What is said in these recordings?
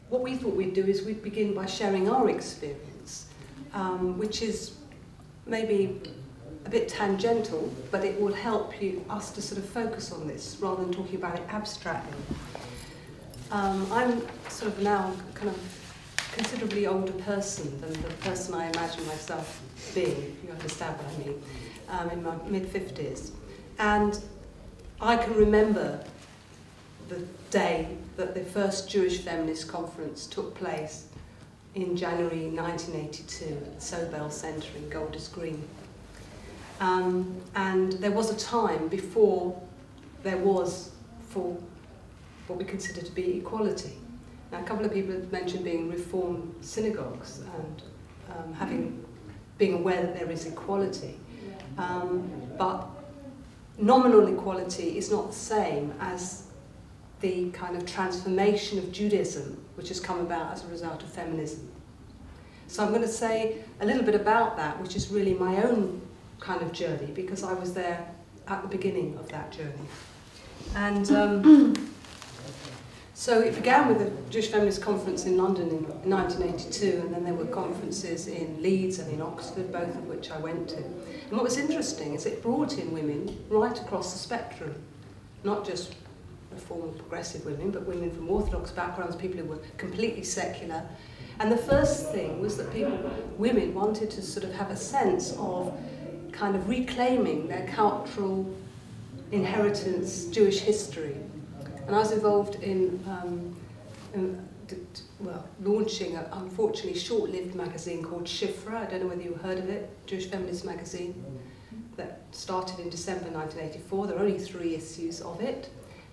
what we thought we'd do is we'd begin by sharing our experience, which is maybe a bit tangential, but it will help us to sort of focus on this rather than talking about it abstractly. I'm sort of now kind of considerably older person than the person I imagine myself being, if you understand what I mean, in my mid-50s. And I can remember the day that the first Jewish feminist conference took place in January 1982 at the Montagu Centre in Golders Green. And there was a time before there was for what we consider to be equality. Now, a couple of people have mentioned being Reform synagogues and being aware that there is equality. But nominal equality is not the same as the kind of transformation of Judaism which has come about as a result of feminism. So I'm going to say a little bit about that, which is really my own kind of journey, because I was there at the beginning of that journey. And so it began with the Jewish Feminist Conference in London in 1982, and then there were conferences in Leeds and in Oxford, both of which I went to. And what was interesting is it brought in women right across the spectrum, not just Reform progressive women, but women from Orthodox backgrounds, people who were completely secular. And the first thing was that women wanted to sort of have a sense of kind of reclaiming their cultural inheritance, Jewish history. And I was involved in launching an unfortunately short-lived magazine called Shifra. I don't know whether you heard of it, Jewish feminist magazine, that started in December 1984. There are only 3 issues of it.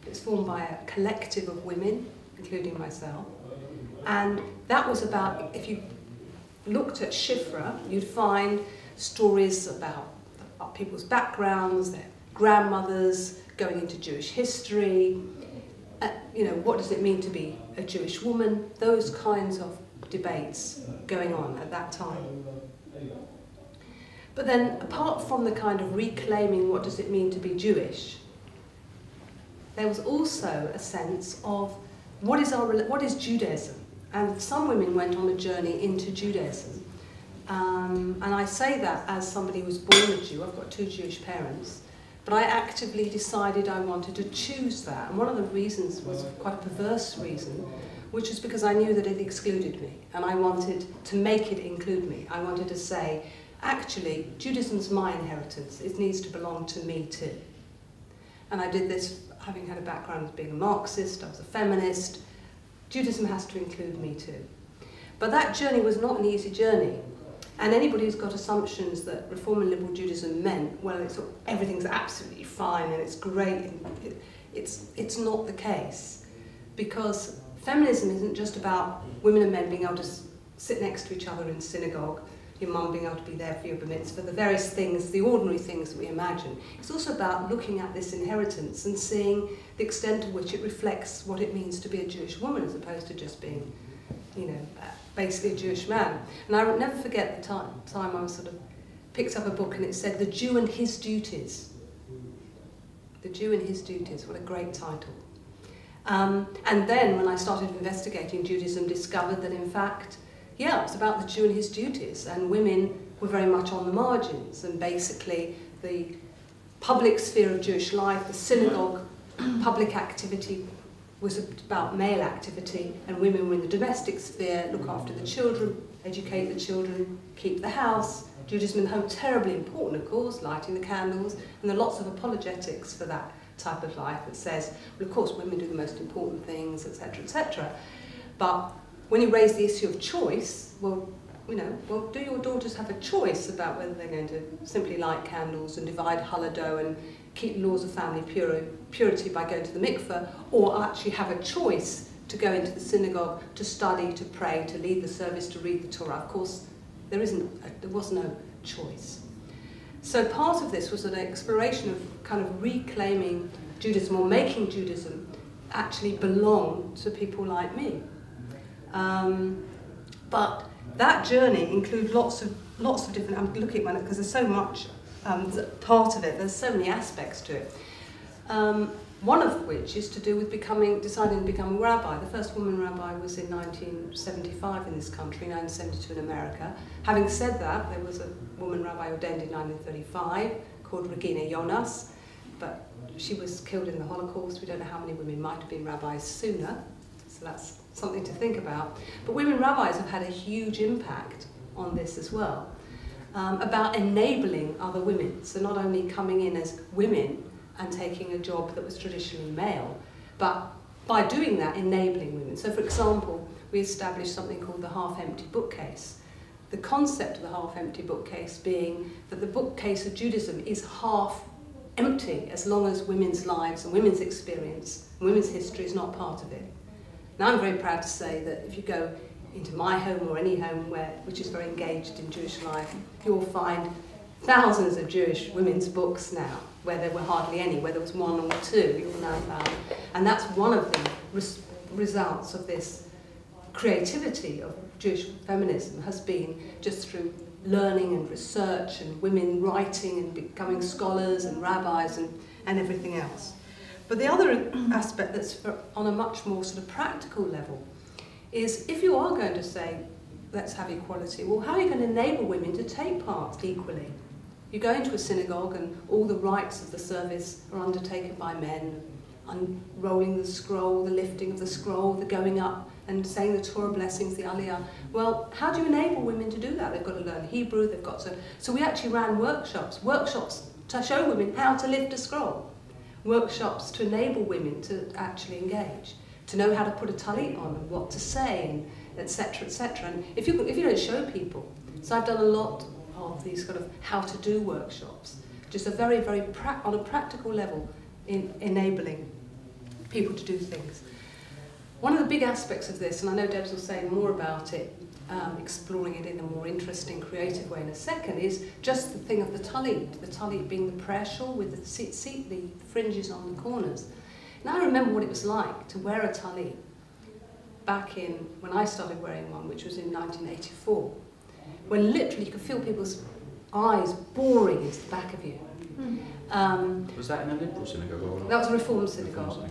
It's formed by a collective of women, including myself. And that was about, if you looked at Shifra, you'd find stories about people's backgrounds, their grandmothers, going into Jewish history, what does it mean to be a Jewish woman, those kinds of debates going on at that time. But then, apart from the kind of reclaiming what does it mean to be Jewish, there was also a sense of what is Judaism? And some women went on a journey into Judaism. And I say that as somebody who was born a Jew. I've got 2 Jewish parents. But I actively decided I wanted to choose that. And one of the reasons was quite a perverse reason, which was because I knew that it excluded me. And I wanted to make it include me. I wanted to say, actually, Judaism's my inheritance. It needs to belong to me too. And I did this having had a background as being a Marxist. I was a feminist. Judaism has to include me too. But that journey was not an easy journey. And anybody who's got assumptions that Reform and Liberal Judaism meant, well, everything's absolutely fine and it's great, it's not the case. Because feminism isn't just about women and men being able to sit next to each other in synagogue, your mum being able to be there for your bar mitzvah, the various things, the ordinary things that we imagine. It's also about looking at this inheritance and seeing the extent to which it reflects what it means to be a Jewish woman as opposed to just being, basically a Jewish man. And I will never forget the time I was sort of picked up a book and it said The Jew and His Duties. The Jew and His Duties, what a great title. And then when I started investigating Judaism, discovered that in fact, yeah, it was about the Jew and his duties, and women were very much on the margins, and basically the public sphere of Jewish life, the synagogue, public activity was about male activity, and women were in the domestic sphere, look after the children, educate the children, keep the house. Judaism in the home, terribly important, of course, lighting the candles, and there are lots of apologetics for that type of life that says, well, of course, women do the most important things, etc., etc. But when you raise the issue of choice, well, do your daughters have a choice about whether they're going to simply light candles and divide challah dough and keep laws of family purity by going to the mikveh, or actually have a choice to go into the synagogue, to study, to pray, to lead the service, to read the Torah? Of course, there was no choice. So part of this was an exploration of kind of reclaiming Judaism, or making Judaism actually belong to people like me. But that journey includes lots of different. I'm looking at it because there's so much part of it. There's so many aspects to it. One of which is to do with deciding to become a rabbi. The first woman rabbi was in 1975 in this country, 1972 in America. Having said that, there was a woman rabbi ordained in 1935 called Regina Jonas, but she was killed in the Holocaust. We don't know how many women might have been rabbis sooner, so that's something to think about. But women rabbis have had a huge impact on this as well, about enabling other women. So not only coming in as women and taking a job that was traditionally male, but by doing that, enabling women. So for example, we established something called the half-empty bookcase. The concept of the half-empty bookcase being that the bookcase of Judaism is half empty as long as women's lives and women's experience, and women's history is not part of it. Now I'm very proud to say that if you go into my home or any home which is very engaged in Jewish life, you'll find thousands of Jewish women's books now, where there were hardly any, where there was one or two, you'll now find. And that's one of the results of this creativity of Jewish feminism, has been just through learning and research and women writing and becoming scholars and rabbis and everything else. But the other aspect that's on a much more sort of practical level is, if you are going to say, let's have equality, well, how are you going to enable women to take part equally? You go into a synagogue and all the rites of the service are undertaken by men, unrolling the scroll, the lifting of the scroll, the going up and saying the Torah blessings, the Aliyah. Well, how do you enable women to do that? They've got to learn Hebrew, they've got to... So we actually ran workshops to show women how to lift a scroll, workshops to enable women to actually engage, to know how to put a tallit on and what to say, and etc., etc. And if you don't show people, so I've done a lot of these kind of how to do workshops, just a very, very on a practical level in enabling people to do things. One of the big aspects of this, and I know Debs will say more about it, exploring it in a more interesting, creative way in a second, is just the thing of the tallit being the prayer shawl with the fringes on the corners. Now I remember what it was like to wear a tallit back in, when I started wearing one, which was in 1984, when literally you could feel people's eyes boring into the back of you. Was that in a liberal synagogue? Or that was a Reform synagogue.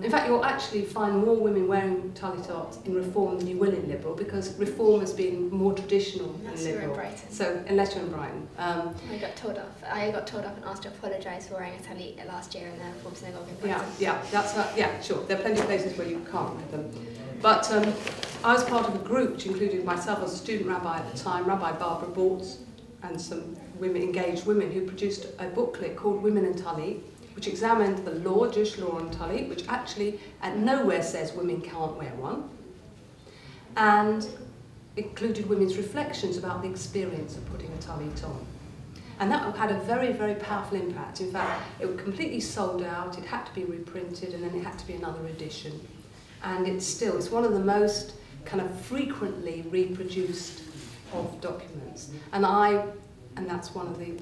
In fact, you'll actually find more women wearing tallitot in Reform than you will in liberal, because Reform has been more traditional than liberal. We're in Brighton. So, unless you're in Brighton. I got told off and asked to apologise for wearing a tallit last year in the Reform synagogue in Brighton. Yeah, sure. There are plenty of places where you can't wear them. But I was part of a group which included myself as a student rabbi at the time, Rabbi Barbara Bortz, and some engaged women who produced a booklet called Women and Tallit, which examined the law, Jewish law on tallit, which actually at nowhere says women can't wear one, and included women's reflections about the experience of putting a tallit on. And that had a very, very powerful impact. In fact, it was completely sold out, it had to be reprinted, and then it had to be another edition. And it's one of the most kind of frequently reproduced of documents. And that's one of the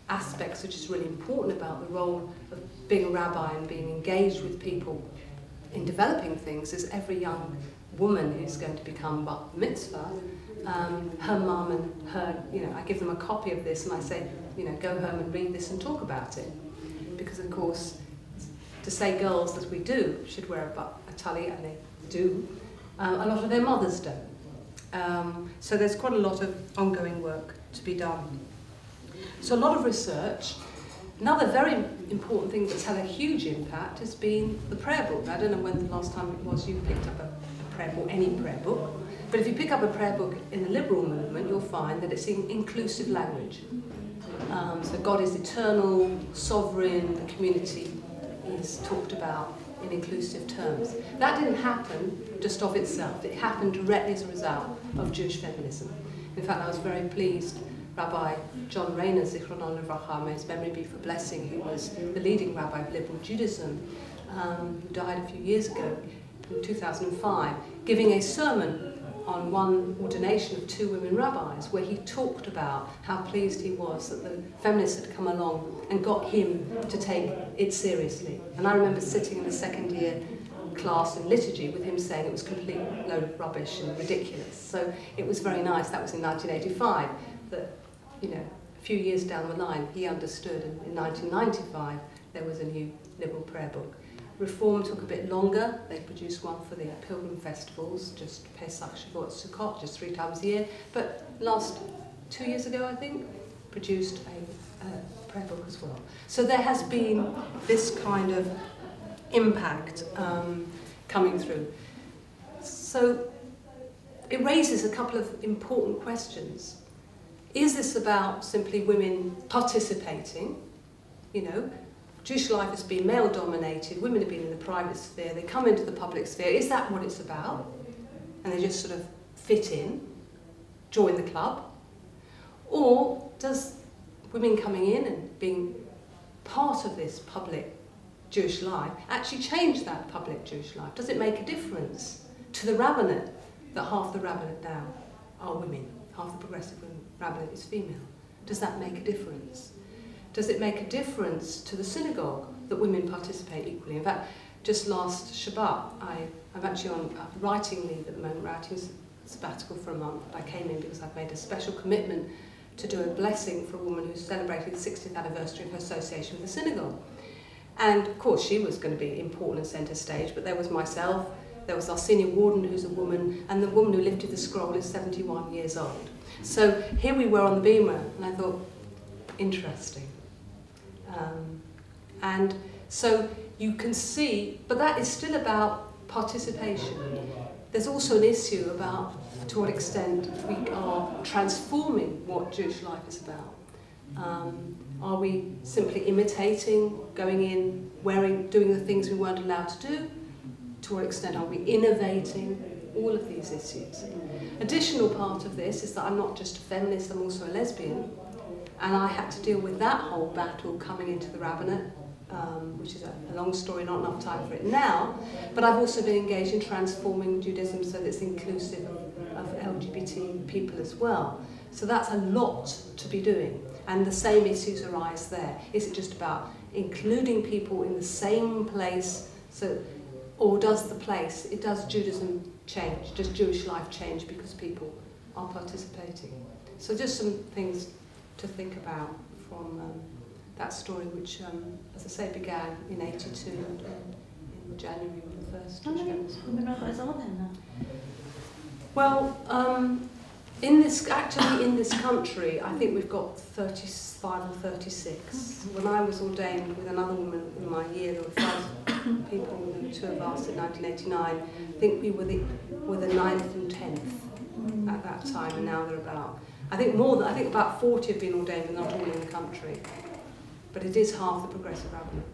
aspects which is really important about the role of being a rabbi and being engaged with people in developing things, is every young woman who's going to become bat mitzvah, her mum and her, I give them a copy of this and I say, go home and read this and talk about it. Because of course, to say girls, as we do, should wear a tallit, and they do, a lot of their mothers don't. So there's quite a lot of ongoing work to be done. So a lot of research. Another very important thing that's had a huge impact has been the prayer book. I don't know when the last time it was you picked up a prayer book, any prayer book, but if you pick up a prayer book in the liberal movement, you'll find that it's in inclusive language. So God is eternal, sovereign, the community is talked about in inclusive terms. That didn't happen just of itself. It happened directly as a result of Jewish feminism. In fact, I was very pleased Rabbi John Rayner, Zichronon Livracha, may his memory be for blessing, who was the leading rabbi of liberal Judaism, who died a few years ago, in 2005, giving a sermon on one ordination of 2 women rabbis, where he talked about how pleased he was that the feminists had come along and got him to take it seriously. And I remember sitting in a second-year class in liturgy with him saying it was a complete load of rubbish and ridiculous. So it was very nice. That was in 1985. That, a few years down the line, he understood, and in 1995 there was a new liberal prayer book. Reform took a bit longer. They produced one for the pilgrim festivals, just Pesach, Shavuot, Sukkot, just 3 times a year. But last 2 years ago, I think, produced a prayer book as well. So there has been this kind of impact coming through. So it raises a couple of important questions. Is this about simply women participating? You know, Jewish life has been male-dominated, women have been in the private sphere, they come into the public sphere. Is that what it's about? And they just sort of fit in, join the club? Or does women coming in and being part of this public Jewish life actually change that public Jewish life? Does it make a difference to the rabbinate that half the rabbinate now are women, half the progressive rabbinate is female? Does that make a difference? Does it make a difference to the synagogue that women participate equally? In fact, just last Shabbat, I'm actually on writing leave at the moment, writing sabbatical for a month. I came in because I've made a special commitment to do a blessing for a woman who's celebrating the 60th anniversary of her association with the synagogue. And of course she was going to be important and centre stage, but there was myself, there was our senior warden who's a woman, and the woman who lifted the scroll is 71 years old. So here we were on the beamer, and I thought, interesting. And so you can see, but that is still about participation. There's also an issue about to what extent we are transforming what Jewish life is about. Are we simply imitating, going in, wearing, doing the things we weren't allowed to do? To what extent are we innovating? All of these issues. Additional part of this is that I'm not just a feminist, I'm also a lesbian. And I had to deal with that whole battle coming into the rabbinate, which is a long story, not enough time for it now. But I've also been engaged in transforming Judaism so that it's inclusive of LGBT people as well. So that's a lot to be doing. And the same issues arise there. Is it just about including people in the same place? Or does Judaism change? Does Jewish life change because people are participating? So just some things to think about from that story, which, as I say, began in '82 in January with the first. How many women rabbis are there now? Well, in this country, I think we've got 35 or 36. When I was ordained with another woman in my year, there were 5 people, the 2 of us in 1989. I think we were the 9th and 10th at that time, and now they're about. I think about 40 have been ordained, but not all in the country. But it is half the progressive rabbinate.